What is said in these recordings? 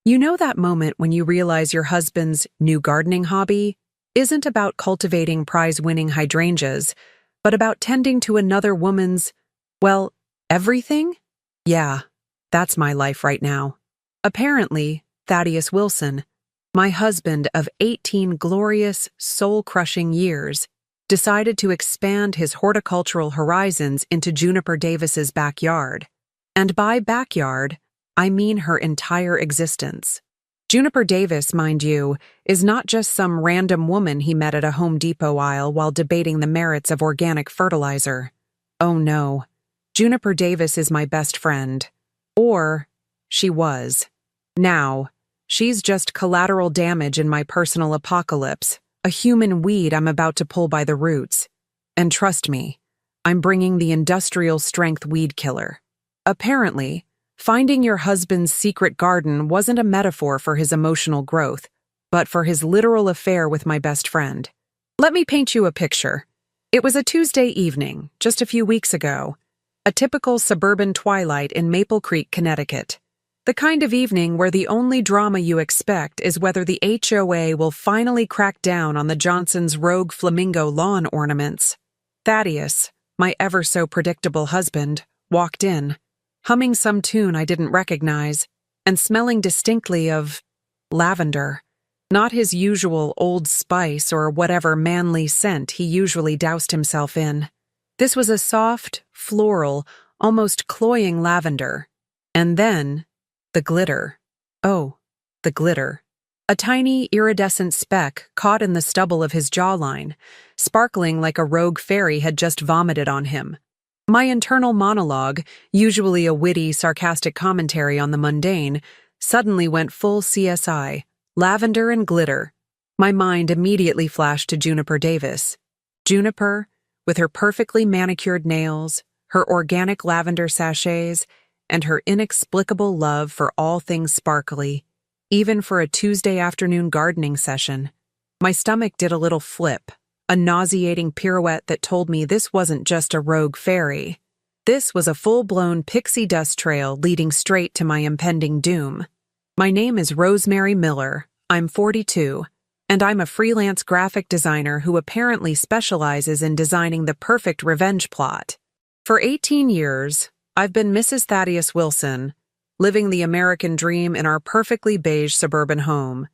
You know that moment when you realize your husband's new gardening hobby isn't about cultivating prize-winning hydrangeas, but about tending to another woman's, well, everything? Yeah, that's my life right now. Apparently, Thaddeus Wilson, my husband of 18 glorious, soul-crushing years, decided to expand his horticultural horizons into Juniper Davis's backyard. And by backyard, I mean her entire existence. Juniper Davis, mind you, is not just some random woman he met at a Home Depot aisle while debating the merits of organic fertilizer. Oh no, Juniper Davis is my best friend. Or, she was. Now, she's just collateral damage in my personal apocalypse, a human weed I'm about to pull by the roots. And trust me, I'm bringing the industrial-strength weed killer. Apparently, finding your husband's secret garden wasn't a metaphor for his emotional growth, but for his literal affair with my best friend. Let me paint you a picture. It was a Tuesday evening, just a few weeks ago, a typical suburban twilight in Maple Creek, Connecticut. The kind of evening where the only drama you expect is whether the HOA will finally crack down on the Johnsons' rogue flamingo lawn ornaments. Thaddeus, my ever-so-predictable husband, walked in, humming some tune I didn't recognize, and smelling distinctly of lavender. Not his usual Old Spice or whatever manly scent he usually doused himself in. This was a soft, floral, almost cloying lavender. And then, the glitter. Oh, the glitter. A tiny, iridescent speck caught in the stubble of his jawline, sparkling like a rogue fairy had just vomited on him. My internal monologue, usually a witty, sarcastic commentary on the mundane, suddenly went full CSI, lavender and glitter. My mind immediately flashed to Juniper Davis. Juniper, with her perfectly manicured nails, her organic lavender sachets, and her inexplicable love for all things sparkly, even for a Tuesday afternoon gardening session. My stomach did a little flip, a nauseating pirouette that told me this wasn't just a rogue fairy. This was a full-blown pixie dust trail leading straight to my impending doom. My name is Rosemary Miller, I'm 42, and I'm a freelance graphic designer who apparently specializes in designing the perfect revenge plot. For 18 years, I've been Mrs. Thaddeus Wilson, living the American dream in our perfectly beige suburban home,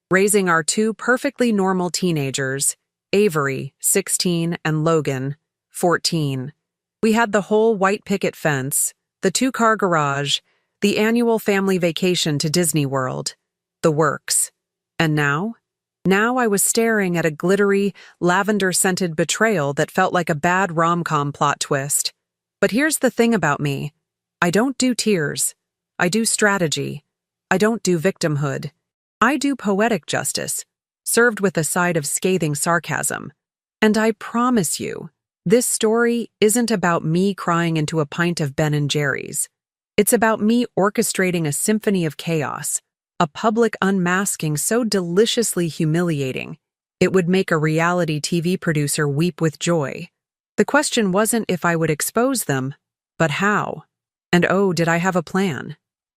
raising our two perfectly normal teenagers, Avery, 16, and Logan, 14. We had the whole white picket fence, the two-car garage, the annual family vacation to Disney World, the works. And now? Now I was staring at a glittery, lavender-scented betrayal that felt like a bad rom-com plot twist. But here's the thing about me. I don't do tears. I do strategy. I don't do victimhood. I do poetic justice, served with a side of scathing sarcasm. And I promise you, this story isn't about me crying into a pint of Ben & Jerry's. It's about me orchestrating a symphony of chaos, a public unmasking so deliciously humiliating, it would make a reality TV producer weep with joy. The question wasn't if I would expose them, but how. And oh, did I have a plan.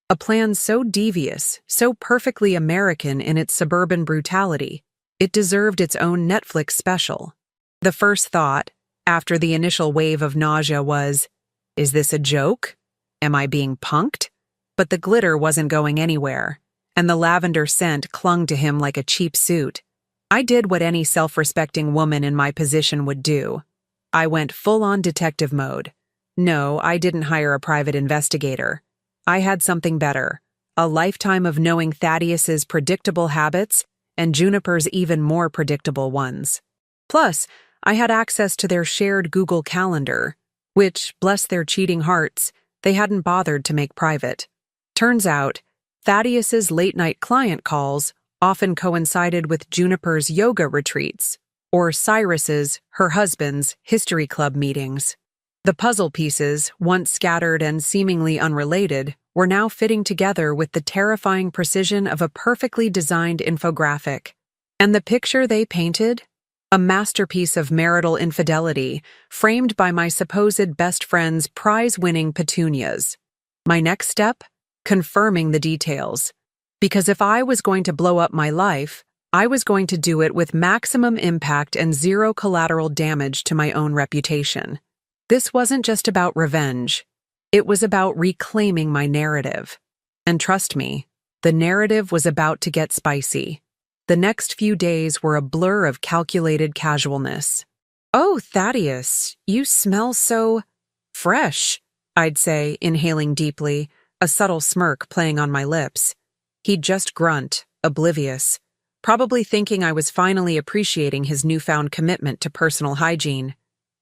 A plan so devious, so perfectly American in its suburban brutality, it deserved its own Netflix special. The first thought, after the initial wave of nausea, was, is this a joke? Am I being punked? But the glitter wasn't going anywhere, and the lavender scent clung to him like a cheap suit. I did what any self-respecting woman in my position would do. I went full-on detective mode. No, I didn't hire a private investigator. I had something better, a lifetime of knowing Thaddeus's predictable habits and Juniper's even more predictable ones. Plus, I had access to their shared Google Calendar, which, bless their cheating hearts, they hadn't bothered to make private. Turns out, Thaddeus's late-night client calls often coincided with Juniper's yoga retreats, or Cyrus's, her husband's, history club meetings. The puzzle pieces, once scattered and seemingly unrelated, were now fitting together with the terrifying precision of a perfectly designed infographic. And the picture they painted? A masterpiece of marital infidelity, framed by my supposed best friend's prize-winning petunias. My next step? Confirming the details. Because if I was going to blow up my life, I was going to do it with maximum impact and zero collateral damage to my own reputation. This wasn't just about revenge. It was about reclaiming my narrative. And trust me, the narrative was about to get spicy. The next few days were a blur of calculated casualness. "Oh, Thaddeus, you smell so fresh," I'd say, inhaling deeply, a subtle smirk playing on my lips. He'd just grunt, oblivious, probably thinking I was finally appreciating his newfound commitment to personal hygiene.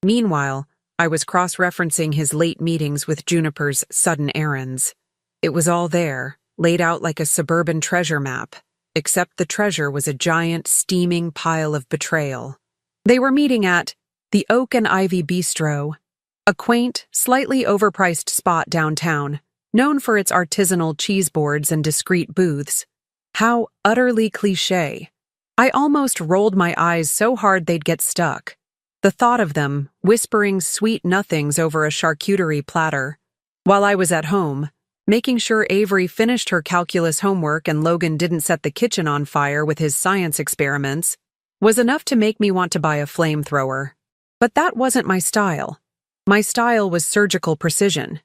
Meanwhile, I was cross-referencing his late meetings with Juniper's sudden errands. It was all there, laid out like a suburban treasure map, except the treasure was a giant, steaming pile of betrayal. They were meeting at the Oak and Ivy Bistro, a quaint, slightly overpriced spot downtown, known for its artisanal cheese boards and discreet booths. How utterly cliché. I almost rolled my eyes so hard they'd get stuck. The thought of them, whispering sweet nothings over a charcuterie platter, while I was at home, making sure Avery finished her calculus homework and Logan didn't set the kitchen on fire with his science experiments, was enough to make me want to buy a flamethrower. But that wasn't my style. My style was surgical precision.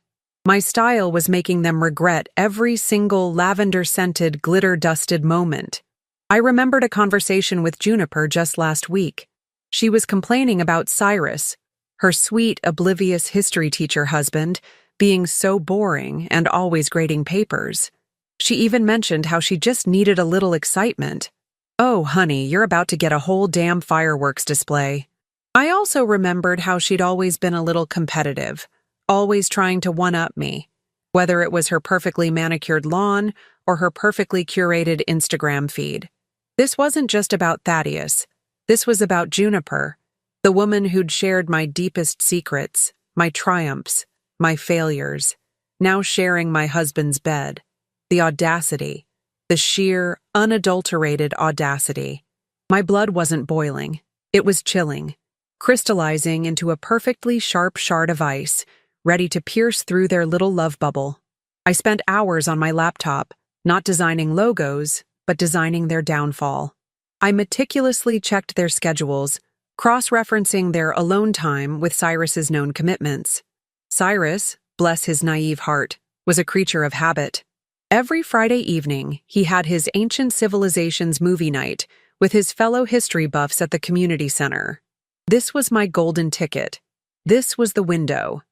My style was making them regret every single lavender-scented, glitter-dusted moment. I remembered a conversation with Juniper just last week. She was complaining about Cyrus, her sweet, oblivious history teacher husband, being so boring and always grading papers. She even mentioned how she just needed a little excitement. "Oh, honey, you're about to get a whole damn fireworks display." I also remembered how she'd always been a little competitive, always trying to one-up me, whether it was her perfectly manicured lawn or her perfectly curated Instagram feed. This wasn't just about Thaddeus. This was about Juniper, the woman who'd shared my deepest secrets, my triumphs, my failures, now sharing my husband's bed. The audacity, the sheer, unadulterated audacity. My blood wasn't boiling. It was chilling, crystallizing into a perfectly sharp shard of ice, ready to pierce through their little love bubble. I spent hours on my laptop, not designing logos, but designing their downfall. I meticulously checked their schedules, cross-referencing their alone time with Cyrus's known commitments. Cyrus, bless his naive heart, was a creature of habit. Every Friday evening, he had his Ancient Civilizations movie night with his fellow history buffs at the community center. This was my golden ticket. This was the window.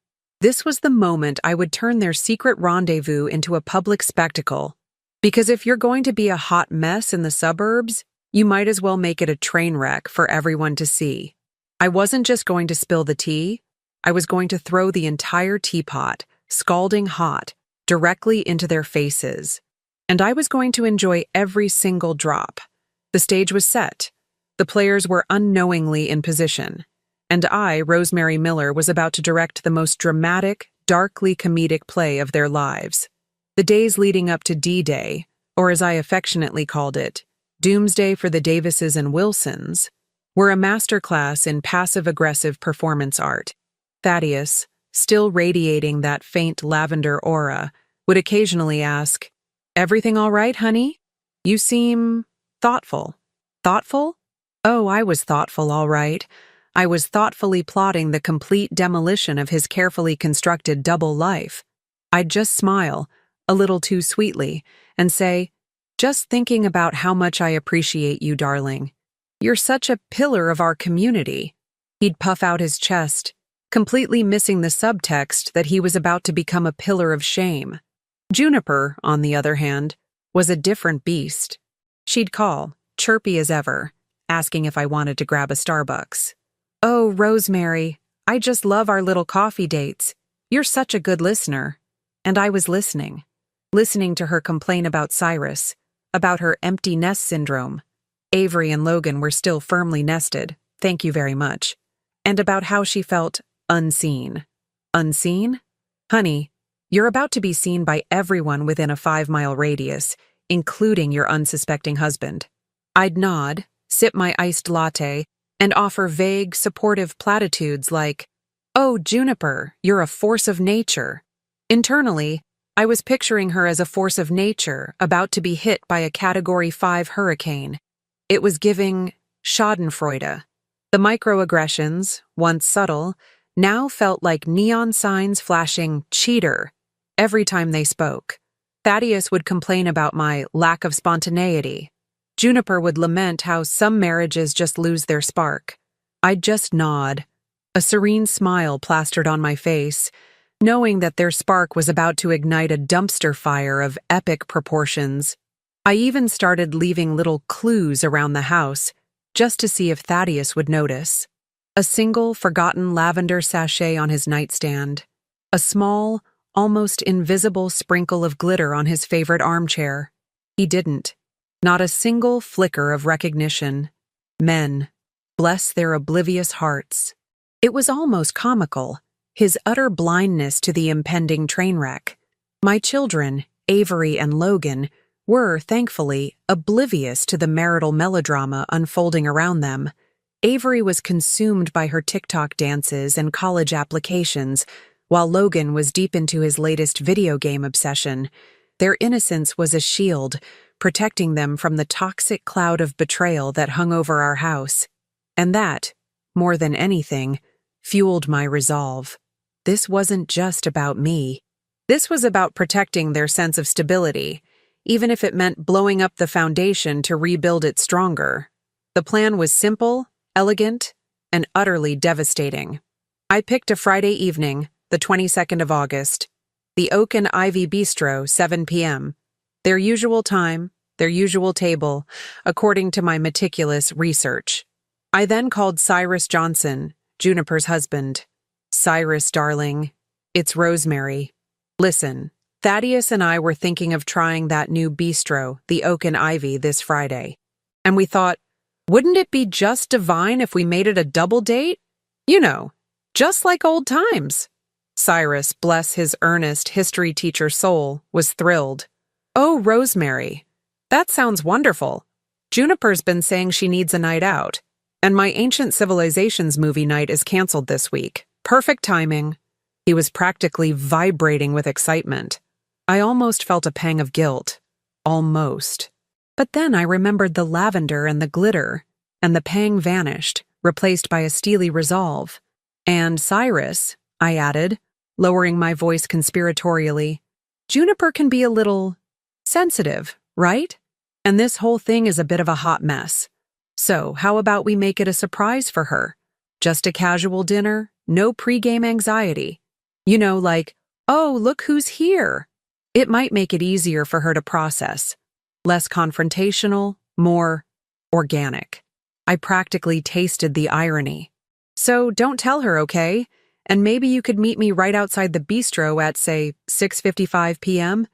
This was the moment I would turn their secret rendezvous into a public spectacle. Because if you're going to be a hot mess in the suburbs, you might as well make it a train wreck for everyone to see. I wasn't just going to spill the tea, I was going to throw the entire teapot, scalding hot, directly into their faces. And I was going to enjoy every single drop. The stage was set. The players were unknowingly in position. And I, Rosemary Miller, was about to direct the most dramatic, darkly comedic play of their lives. The days leading up to D-Day, or as I affectionately called it, Doomsday for the Davises and Wilsons, were a masterclass in passive-aggressive performance art. Thaddeus, still radiating that faint lavender aura, would occasionally ask, "Everything all right, honey? You seem thoughtful." Thoughtful? Oh, I was thoughtful, all right. I was thoughtfully plotting the complete demolition of his carefully constructed double life. I'd just smile, a little too sweetly, and say, "Just thinking about how much I appreciate you, darling. You're such a pillar of our community." He'd puff out his chest, completely missing the subtext that he was about to become a pillar of shame. Juniper, on the other hand, was a different beast. She'd call, chirpy as ever, asking if I wanted to grab a Starbucks. "Oh, Rosemary, I just love our little coffee dates. You're such a good listener." And I was listening to her complain about Cyrus, about her empty nest syndrome. Avery and Logan were still firmly nested, thank you very much, and about how she felt unseen. Unseen? Honey, you're about to be seen by everyone within a 5-mile radius, including your unsuspecting husband. I'd nod, sip my iced latte, and offer vague, supportive platitudes like, "Oh, Juniper, you're a force of nature." Internally, I was picturing her as a force of nature about to be hit by a Category 5 hurricane. It was giving schadenfreude. The microaggressions, once subtle, now felt like neon signs flashing cheater every time they spoke. Thaddeus would complain about my lack of spontaneity. Juniper would lament how some marriages just lose their spark. I'd just nod, a serene smile plastered on my face, knowing that their spark was about to ignite a dumpster fire of epic proportions. I even started leaving little clues around the house, just to see if Thaddeus would notice. A single, forgotten lavender sachet on his nightstand. A small, almost invisible sprinkle of glitter on his favorite armchair. He didn't. Not a single flicker of recognition. Men, bless their oblivious hearts. It was almost comical, his utter blindness to the impending train wreck. My children, Avery and Logan, were, thankfully, oblivious to the marital melodrama unfolding around them. Avery was consumed by her TikTok dances and college applications, while Logan was deep into his latest video game obsession. Their innocence was a shield, protecting them from the toxic cloud of betrayal that hung over our house. And that, more than anything, fueled my resolve. This wasn't just about me. This was about protecting their sense of stability, even if it meant blowing up the foundation to rebuild it stronger. The plan was simple, elegant, and utterly devastating. I picked a Friday evening, the 22nd of August, the Oak and Ivy Bistro, 7 p.m. Their usual time, their usual table, according to my meticulous research. I then called Cyrus Johnson, Juniper's husband. Cyrus, darling, it's Rosemary. Listen, Thaddeus and I were thinking of trying that new bistro, the Oak and Ivy, this Friday. And we thought, wouldn't it be just divine if we made it a double date? You know, just like old times. Cyrus, bless his earnest history teacher soul, was thrilled. Oh, Rosemary, that sounds wonderful. Juniper's been saying she needs a night out, and my Ancient Civilizations movie night is canceled this week. Perfect timing. He was practically vibrating with excitement. I almost felt a pang of guilt. Almost. But then I remembered the lavender and the glitter, and the pang vanished, replaced by a steely resolve. And Cyrus, I added, lowering my voice conspiratorially, Juniper can be a little sensitive, right? And this whole thing is a bit of a hot mess. So how about we make it a surprise for her? Just a casual dinner, no pregame anxiety. You know, like, oh, look who's here. It might make it easier for her to process. Less confrontational, more organic. I practically tasted the irony. So don't tell her, okay? And maybe you could meet me right outside the bistro at, say, 6:55 p.m.?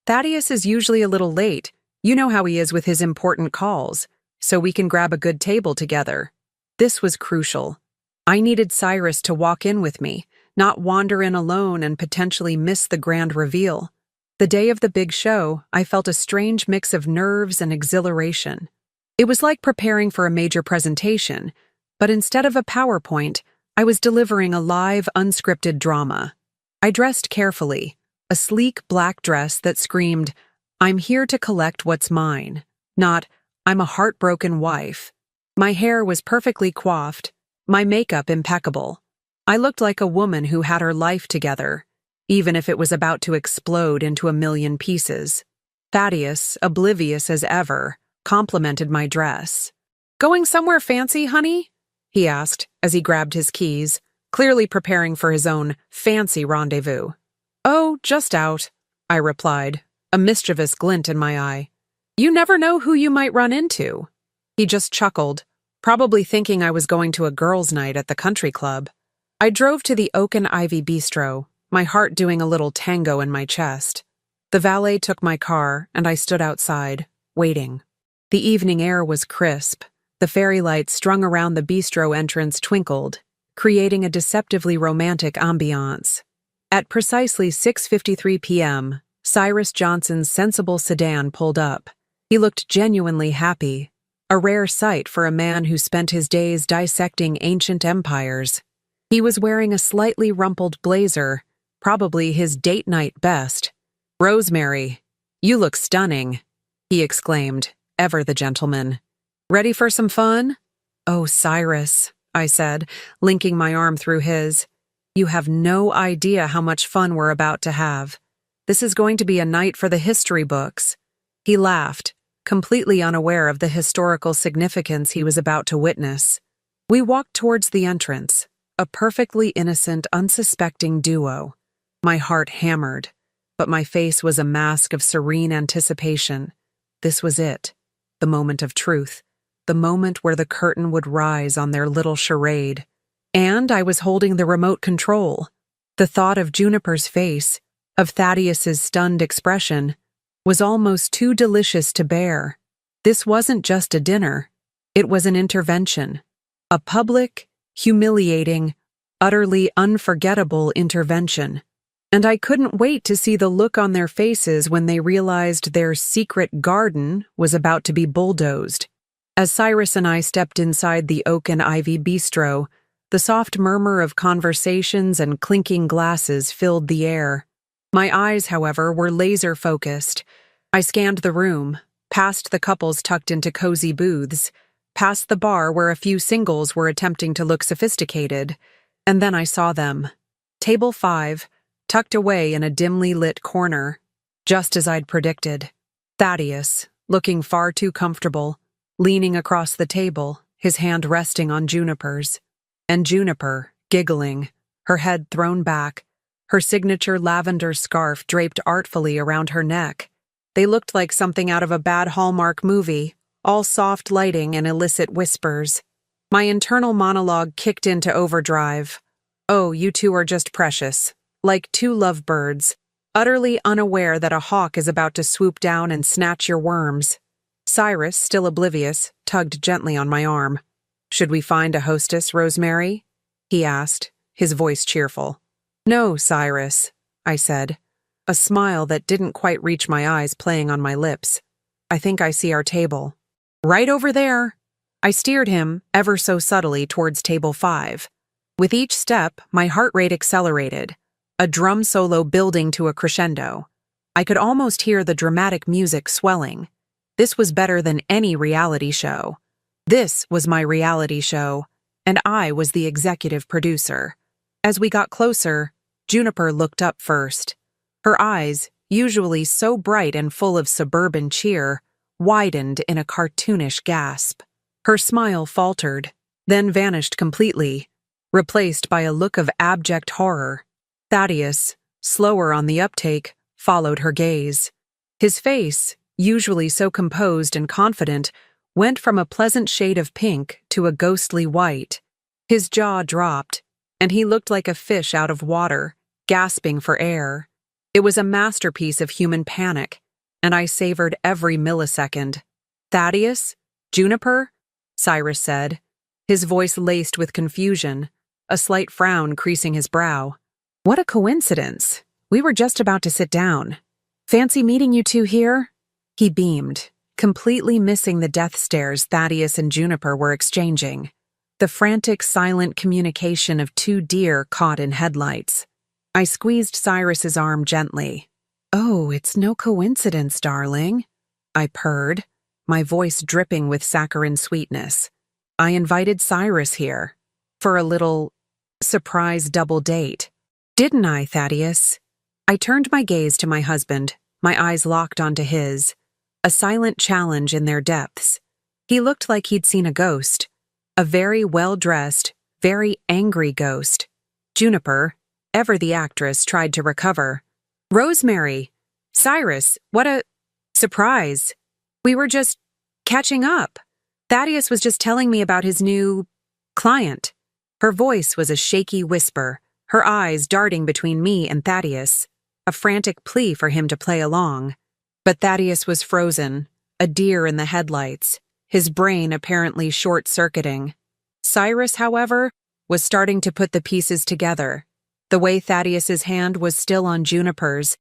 Thaddeus is usually a little late. You know how he is with his important calls, so we can grab a good table together. This was crucial. I needed Cyrus to walk in with me, not wander in alone and potentially miss the grand reveal. The day of the big show, I felt a strange mix of nerves and exhilaration. It was like preparing for a major presentation, but instead of a PowerPoint, I was delivering a live, unscripted drama. I dressed carefully, a sleek black dress that screamed, I'm here to collect what's mine, not, I'm a heartbroken wife. My hair was perfectly coiffed, my makeup impeccable. I looked like a woman who had her life together, even if it was about to explode into a million pieces. Thaddeus, oblivious as ever, complimented my dress. Going somewhere fancy, honey? He asked as he grabbed his keys, clearly preparing for his own fancy rendezvous. Oh, just out, I replied, a mischievous glint in my eye. You never know who you might run into. He just chuckled, probably thinking I was going to a girls' night at the country club. I drove to the Oak and Ivy Bistro, my heart doing a little tango in my chest. The valet took my car, and I stood outside, waiting. The evening air was crisp. The fairy lights strung around the bistro entrance twinkled, creating a deceptively romantic ambiance. At precisely 6:53 p.m., Cyrus Johnson's sensible sedan pulled up. He looked genuinely happy, a rare sight for a man who spent his days dissecting ancient empires. He was wearing a slightly rumpled blazer, probably his date night best. "Rosemary, you look stunning," he exclaimed, ever the gentleman. "Ready for some fun?" "Oh, Cyrus," I said, linking my arm through his. "You have no idea how much fun we're about to have. This is going to be a night for the history books." He laughed, completely unaware of the historical significance he was about to witness. We walked towards the entrance, a perfectly innocent, unsuspecting duo. My heart hammered, but my face was a mask of serene anticipation. This was it, the moment of truth, the moment where the curtain would rise on their little charade. And I was holding the remote control. The thought of Juniper's face, of Thaddeus's stunned expression, was almost too delicious to bear. This wasn't just a dinner. It was an intervention. A public, humiliating, utterly unforgettable intervention. And I couldn't wait to see the look on their faces when they realized their secret garden was about to be bulldozed. As Cyrus and I stepped inside the oak and ivy bistro, the soft murmur of conversations and clinking glasses filled the air. My eyes, however, were laser-focused. I scanned the room, past the couples tucked into cozy booths, past the bar where a few singles were attempting to look sophisticated, and then I saw them. Table 5, tucked away in a dimly lit corner, just as I'd predicted. Thaddeus, looking far too comfortable, leaning across the table, his hand resting on Juniper's. And Juniper, giggling, her head thrown back, her signature lavender scarf draped artfully around her neck. They looked like something out of a bad Hallmark movie, all soft lighting and illicit whispers. My internal monologue kicked into overdrive. "Oh, you two are just precious. Like two lovebirds, utterly unaware that a hawk is about to swoop down and snatch your worms." Cyrus, still oblivious, tugged gently on my arm. "Should we find a hostess, Rosemary?" he asked, his voice cheerful. "No, Cyrus," I said, a smile that didn't quite reach my eyes playing on my lips. "I think I see our table." "Right over there." I steered him, ever so subtly, towards table 5. With each step, my heart rate accelerated, a drum solo building to a crescendo. I could almost hear the dramatic music swelling. This was better than any reality show. This was my reality show, and I was the executive producer. As we got closer, Juniper looked up first. Her eyes, usually so bright and full of suburban cheer, widened in a cartoonish gasp. Her smile faltered, then vanished completely, replaced by a look of abject horror. Thaddeus, slower on the uptake, followed her gaze. His face, usually so composed and confident, went from a pleasant shade of pink to a ghostly white. His jaw dropped, and he looked like a fish out of water, gasping for air. It was a masterpiece of human panic, and I savored every millisecond. "Thaddeus? Juniper?" Cyrus said, his voice laced with confusion, a slight frown creasing his brow. "What a coincidence. We were just about to sit down. Fancy meeting you two here?" He beamed, completely missing the death stares Thaddeus and Juniper were exchanging, the frantic, silent communication of two deer caught in headlights. I squeezed Cyrus's arm gently. "Oh, it's no coincidence, darling," I purred, my voice dripping with saccharine sweetness. "I invited Cyrus here for a little surprise double date. Didn't I, Thaddeus?" I turned my gaze to my husband, my eyes locked onto his, a silent challenge in their depths. He looked like he'd seen a ghost, a very well-dressed, very angry ghost. Juniper, ever the actress, tried to recover. "Rosemary! Cyrus, what a surprise! We were just catching up. Thaddeus was just telling me about his new client." Her voice was a shaky whisper, her eyes darting between me and Thaddeus, a frantic plea for him to play along. But Thaddeus was frozen, a deer in the headlights, his brain apparently short-circuiting. Cyrus, however, was starting to put the pieces together. The way Thaddeus's hand was still on Juniper's,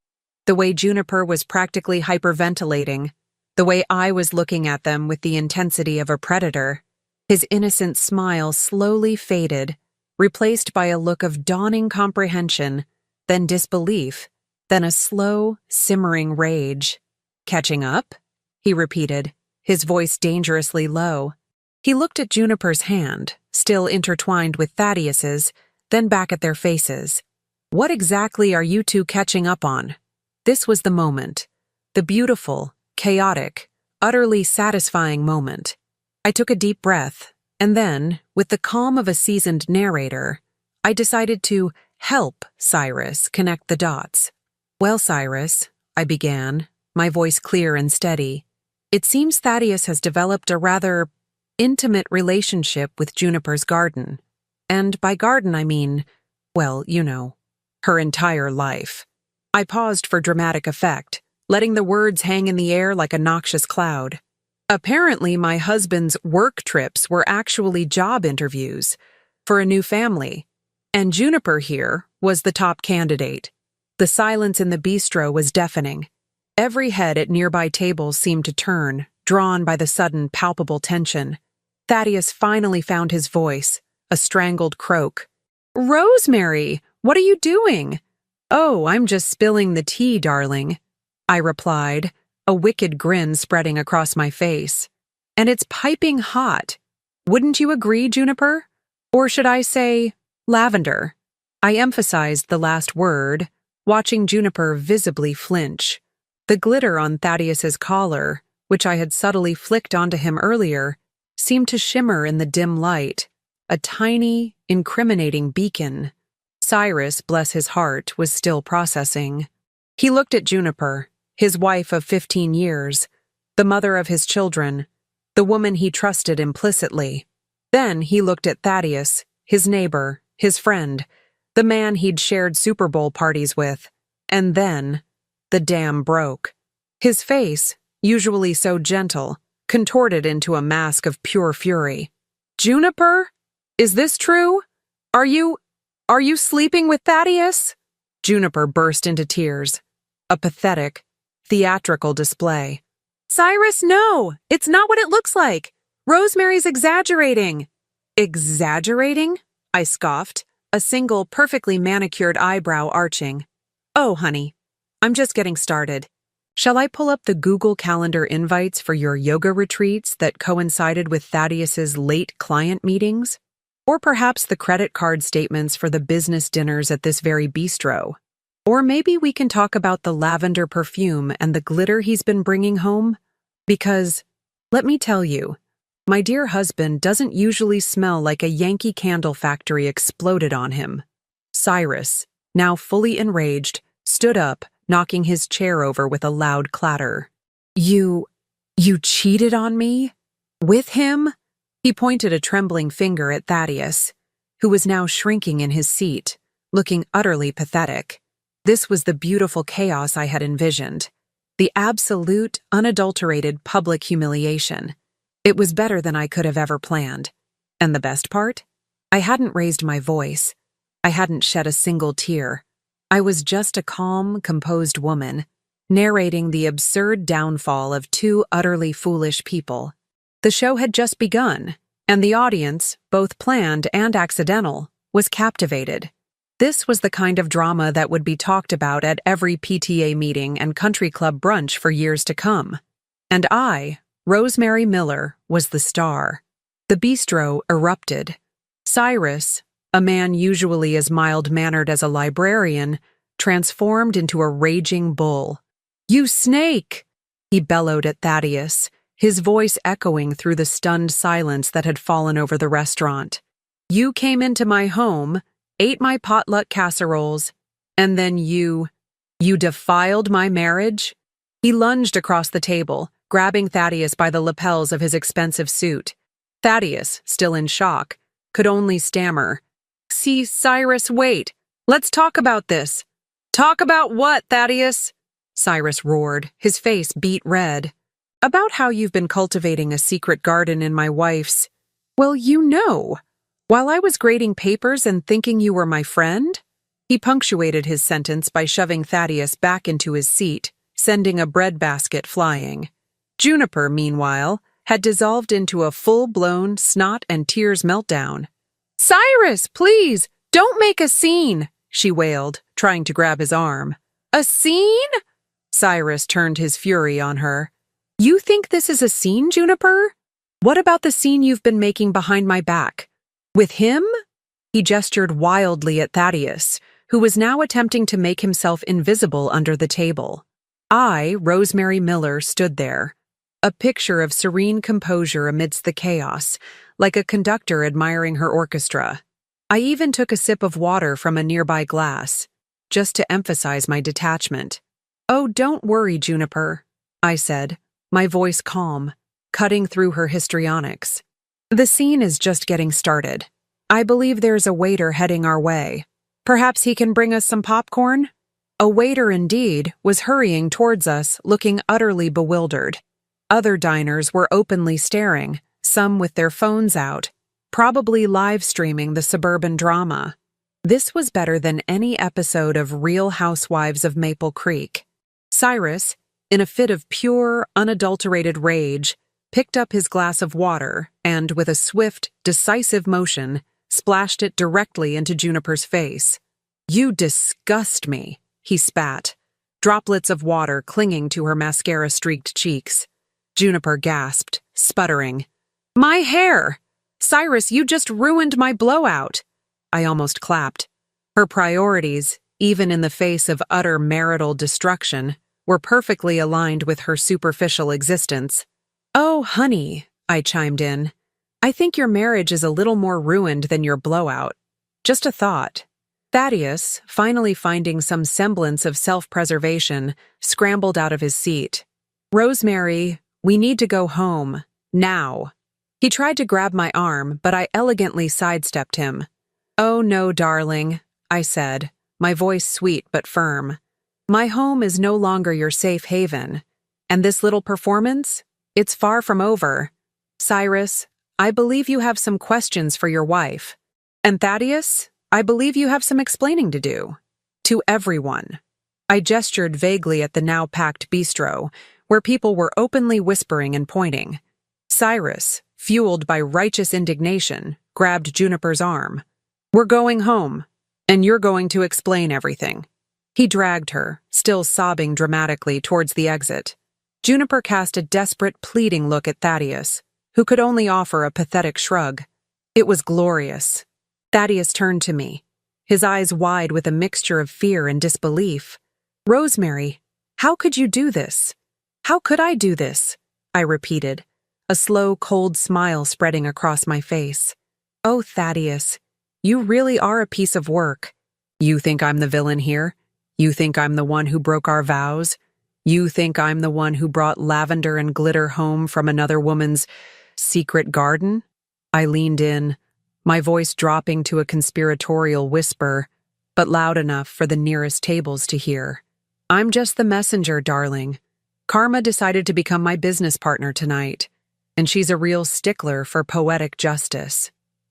the way Juniper was practically hyperventilating, the way I was looking at them with the intensity of a predator. His innocent smile slowly faded, replaced by a look of dawning comprehension, then disbelief, then a slow, simmering rage. "Catching up?" he repeated, his voice dangerously low. He looked at Juniper's hand, still intertwined with Thaddeus's, then back at their faces. "What exactly are you two catching up on?" This was the moment. The beautiful, chaotic, utterly satisfying moment. I took a deep breath, and then, with the calm of a seasoned narrator, I decided to help Cyrus connect the dots. "Well, Cyrus," I began, my voice clear and steady, "it seems Thaddeus has developed a rather intimate relationship with Juniper's garden. And by garden I mean, well, you know, her entire life." I paused for dramatic effect, letting the words hang in the air like a noxious cloud. Apparently, my husband's work trips were actually job interviews for a new family, and Juniper here was the top candidate. The silence in the bistro was deafening. Every head at nearby tables seemed to turn, drawn by the sudden, palpable tension. Thaddeus finally found his voice, a strangled croak. "Rosemary, what are you doing?" "Oh, I'm just spilling the tea, darling," I replied, a wicked grin spreading across my face. "And it's piping hot. Wouldn't you agree, Juniper? Or should I say, lavender?" I emphasized the last word, watching Juniper visibly flinch. The glitter on Thaddeus's collar, which I had subtly flicked onto him earlier, seemed to shimmer in the dim light, a tiny, incriminating beacon. Cyrus, bless his heart, was still processing. He looked at Juniper, his wife of 15 years, the mother of his children, the woman he trusted implicitly. Then he looked at Thaddeus, his neighbor, his friend, the man he'd shared Super Bowl parties with. And then, the dam broke. His face, usually so gentle, contorted into a mask of pure fury. "Juniper? Is this true? Are you sleeping with Thaddeus?" Juniper burst into tears. A pathetic, theatrical display. "Cyrus, no! It's not what it looks like! Rosemary's exaggerating!" "Exaggerating?" I scoffed, a single perfectly manicured eyebrow arching. "Oh, honey, I'm just getting started. Shall I pull up the Google Calendar invites for your yoga retreats that coincided with Thaddeus's late client meetings? Or perhaps the credit card statements for the business dinners at this very bistro? Or maybe we can talk about the lavender perfume and the glitter he's been bringing home? Because, let me tell you, my dear husband doesn't usually smell like a Yankee Candle factory exploded on him." Cyrus, now fully enraged, stood up, knocking his chair over with a loud clatter. You cheated on me? With him?" He pointed a trembling finger at Thaddeus, who was now shrinking in his seat, looking utterly pathetic. This was the beautiful chaos I had envisioned. The absolute, unadulterated public humiliation. It was better than I could have ever planned. And the best part? I hadn't raised my voice. I hadn't shed a single tear. I was just a calm, composed woman, narrating the absurd downfall of two utterly foolish people. The show had just begun, and the audience, both planned and accidental, was captivated. This was the kind of drama that would be talked about at every PTA meeting and country club brunch for years to come. And I, Rosemary Miller, was the star. The bistro erupted. Cyrus, a man usually as mild-mannered as a librarian, transformed into a raging bull. "You snake!" he bellowed at Thaddeus, his voice echoing through the stunned silence that had fallen over the restaurant. "You came into my home, ate my potluck casseroles, and then you defiled my marriage?" He lunged across the table, grabbing Thaddeus by the lapels of his expensive suit. Thaddeus, still in shock, could only stammer, "See, Cyrus, wait. Let's talk about this." "Talk about what, Thaddeus?" Cyrus roared, his face beet red. "About how you've been cultivating a secret garden in my wife's... Well, you know. While I was grading papers and thinking you were my friend?" He punctuated his sentence by shoving Thaddeus back into his seat, sending a breadbasket flying. Juniper, meanwhile, had dissolved into a full-blown snot and tears meltdown. "Cyrus, please, don't make a scene," she wailed, trying to grab his arm. A scene? Cyrus turned his fury on her. You think this is a scene, Juniper? What about the scene you've been making behind my back? With him? He gestured wildly at Thaddeus, who was now attempting to make himself invisible under the table. I, Rosemary Miller, stood there, a picture of serene composure amidst the chaos, like a conductor admiring her orchestra. I even took a sip of water from a nearby glass, just to emphasize my detachment. Oh, don't worry, Juniper, I said, my voice calm, cutting through her histrionics. The scene is just getting started. I believe there's a waiter heading our way. Perhaps he can bring us some popcorn? A waiter, indeed, was hurrying towards us, looking utterly bewildered. Other diners were openly staring, some with their phones out, probably live-streaming the suburban drama. This was better than any episode of Real Housewives of Maple Creek. Cyrus, in a fit of pure, unadulterated rage, picked up his glass of water and, with a swift, decisive motion, splashed it directly into Juniper's face. You disgust me, he spat, droplets of water clinging to her mascara-streaked cheeks. Juniper gasped, sputtering. My hair! Cyrus, you just ruined my blowout! I almost clapped. Her priorities, even in the face of utter marital destruction, were perfectly aligned with her superficial existence. Oh, honey, I chimed in. I think your marriage is a little more ruined than your blowout. Just a thought. Thaddeus, finally finding some semblance of self-preservation, scrambled out of his seat. Rosemary, we need to go home. Now. He tried to grab my arm, but I elegantly sidestepped him. Oh no, darling, I said, my voice sweet but firm. My home is no longer your safe haven. And this little performance? It's far from over. Cyrus, I believe you have some questions for your wife. And Thaddeus, I believe you have some explaining to do. To everyone. I gestured vaguely at the now packed bistro, where people were openly whispering and pointing. Cyrus, fueled by righteous indignation, grabbed Juniper's arm. We're going home, and you're going to explain everything. He dragged her, still sobbing dramatically, towards the exit. Juniper cast a desperate, pleading look at Thaddeus, who could only offer a pathetic shrug. It was glorious. Thaddeus turned to me, his eyes wide with a mixture of fear and disbelief. Rosemary, how could you do this? How could I do this? I repeated, a slow, cold smile spreading across my face. Oh, Thaddeus, you really are a piece of work. You think I'm the villain here? You think I'm the one who broke our vows? You think I'm the one who brought lavender and glitter home from another woman's secret garden? I leaned in, my voice dropping to a conspiratorial whisper, but loud enough for the nearest tables to hear. I'm just the messenger, darling. Karma decided to become my business partner tonight, and she's a real stickler for poetic justice.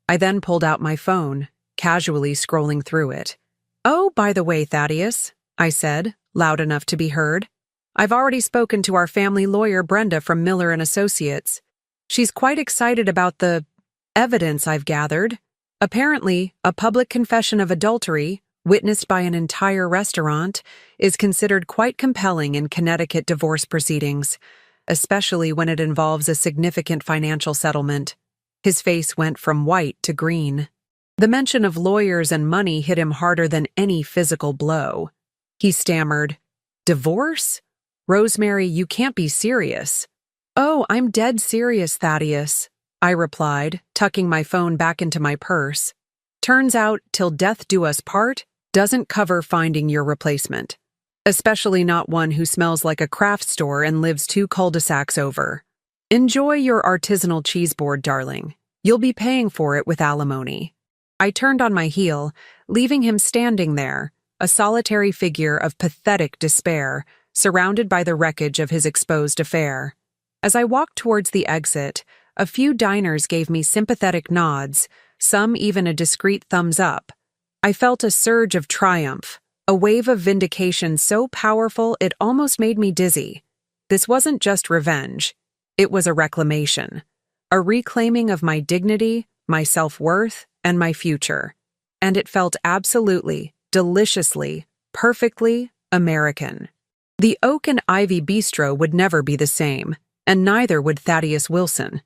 I then pulled out my phone, casually scrolling through it. Oh, by the way, Thaddeus, I said, loud enough to be heard. I've already spoken to our family lawyer, Brenda, from Miller and Associates. She's quite excited about the evidence I've gathered. Apparently, a public confession of adultery, witnessed by an entire restaurant, is considered quite compelling in Connecticut divorce proceedings, especially when it involves a significant financial settlement. His face went from white to green. The mention of lawyers and money hit him harder than any physical blow. He stammered, Divorce? Rosemary, you can't be serious. Oh, I'm dead serious, Thaddeus, I replied, tucking my phone back into my purse. Turns out, till death do us part doesn't cover finding your replacement. Especially not one who smells like a craft store and lives 2 cul-de-sacs over. Enjoy your artisanal cheese board, darling. You'll be paying for it with alimony. I turned on my heel, leaving him standing there, a solitary figure of pathetic despair, surrounded by the wreckage of his exposed affair. As I walked towards the exit, a few diners gave me sympathetic nods, some even a discreet thumbs up. I felt a surge of triumph, a wave of vindication so powerful it almost made me dizzy. This wasn't just revenge. It was a reclamation, a reclaiming of my dignity, my self-worth, and my future. And it felt absolutely, deliciously, perfectly, American. The Oak and Ivy Bistro would never be the same, and neither would Thaddeus Wilson.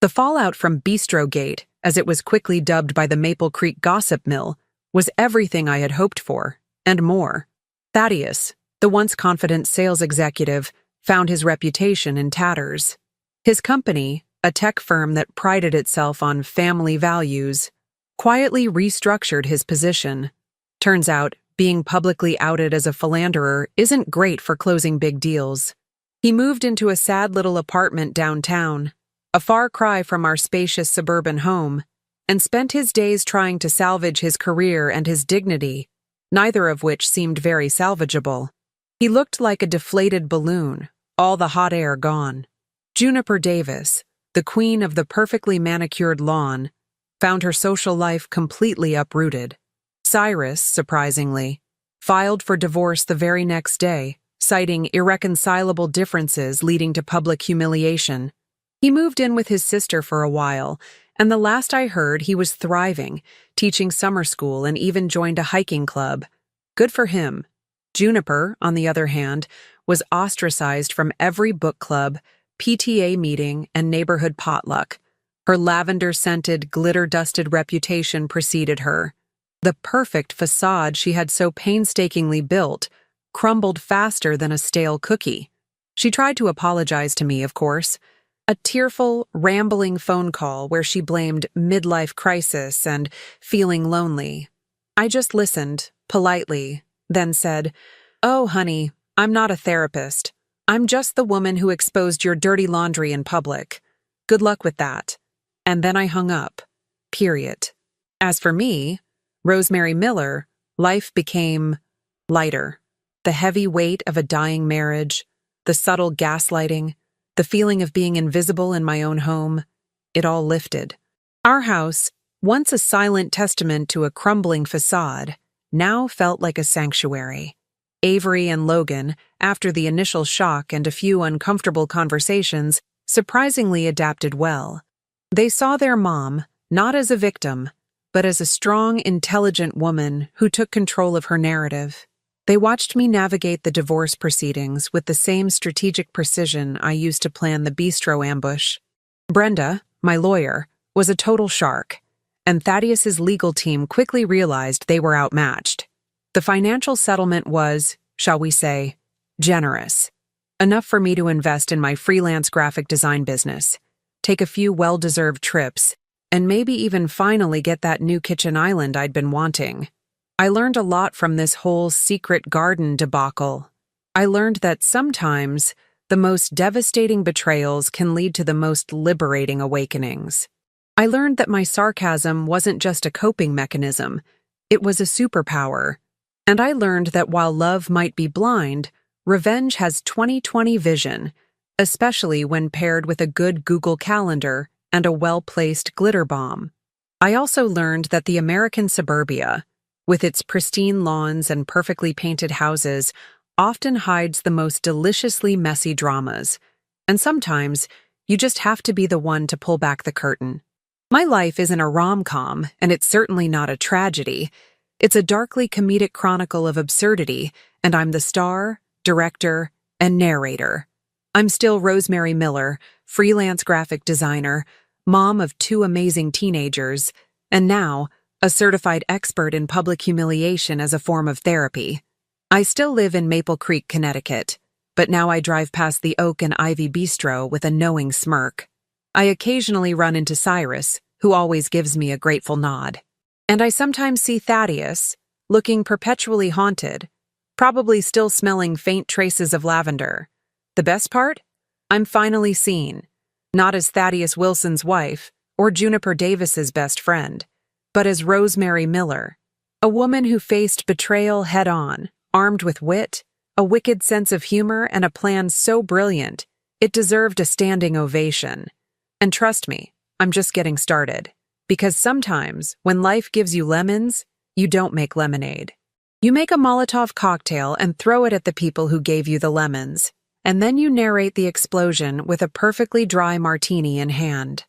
The fallout from Bistrogate, as it was quickly dubbed by the Maple Creek gossip mill, was everything I had hoped for, and more. Thaddeus, the once confident sales executive, found his reputation in tatters. His company, a tech firm that prided itself on family values, quietly restructured his position. Turns out, being publicly outed as a philanderer isn't great for closing big deals. He moved into a sad little apartment downtown, a far cry from our spacious suburban home, and spent his days trying to salvage his career and his dignity, neither of which seemed very salvageable. He looked like a deflated balloon, all the hot air gone. Juniper Davis, the queen of the perfectly manicured lawn, found her social life completely uprooted. Cyrus, surprisingly, filed for divorce the very next day, citing irreconcilable differences leading to public humiliation. He moved in with his sister for a while, and the last I heard he was thriving, teaching summer school and even joined a hiking club. Good for him. Juniper, on the other hand, was ostracized from every book club, PTA meeting, and neighborhood potluck. Her lavender-scented, glitter-dusted reputation preceded her. The perfect facade she had so painstakingly built crumbled faster than a stale cookie. She tried to apologize to me, of course. A tearful, rambling phone call where she blamed midlife crisis and feeling lonely. I just listened, politely, then said, "Oh, honey, I'm not a therapist. I'm just the woman who exposed your dirty laundry in public. Good luck with that." And then I hung up. Period. As for me, Rosemary Miller, life became lighter. The heavy weight of a dying marriage, the subtle gaslighting, the feeling of being invisible in my own home, it all lifted. Our house, once a silent testament to a crumbling facade, now felt like a sanctuary. Avery and Logan, after the initial shock and a few uncomfortable conversations, surprisingly adapted well. They saw their mom, not as a victim, but as a strong, intelligent woman who took control of her narrative. They watched me navigate the divorce proceedings with the same strategic precision I used to plan the bistro ambush. Brenda, my lawyer, was a total shark, and Thaddeus's legal team quickly realized they were outmatched. The financial settlement was, shall we say, generous. Enough for me to invest in my freelance graphic design business, take a few well-deserved trips, and maybe even finally get that new kitchen island I'd been wanting. I learned a lot from this whole secret garden debacle. I learned that sometimes the most devastating betrayals can lead to the most liberating awakenings. I learned that my sarcasm wasn't just a coping mechanism, it was a superpower. And I learned that while love might be blind, revenge has 20/20 vision, especially when paired with a good Google Calendar and a well-placed glitter bomb. I also learned that the American suburbia, with its pristine lawns and perfectly painted houses, often hides the most deliciously messy dramas. And sometimes, you just have to be the one to pull back the curtain. My life isn't a rom-com, and it's certainly not a tragedy. It's a darkly comedic chronicle of absurdity, and I'm the star, director, and narrator. I'm still Rosemary Miller, freelance graphic designer, mom of 2 amazing teenagers, and now a certified expert in public humiliation as a form of therapy. I still live in Maple Creek, Connecticut, but now I drive past the Oak and Ivy Bistro with a knowing smirk. I occasionally run into Cyrus, who always gives me a grateful nod. And I sometimes see Thaddeus, looking perpetually haunted, probably still smelling faint traces of lavender. The best part? I'm finally seen, not as Thaddeus Wilson's wife or Juniper Davis's best friend, but as Rosemary Miller, a woman who faced betrayal head-on, armed with wit, a wicked sense of humor, and a plan so brilliant, it deserved a standing ovation. And trust me, I'm just getting started. Because sometimes, when life gives you lemons, you don't make lemonade. You make a Molotov cocktail and throw it at the people who gave you the lemons, and then you narrate the explosion with a perfectly dry martini in hand.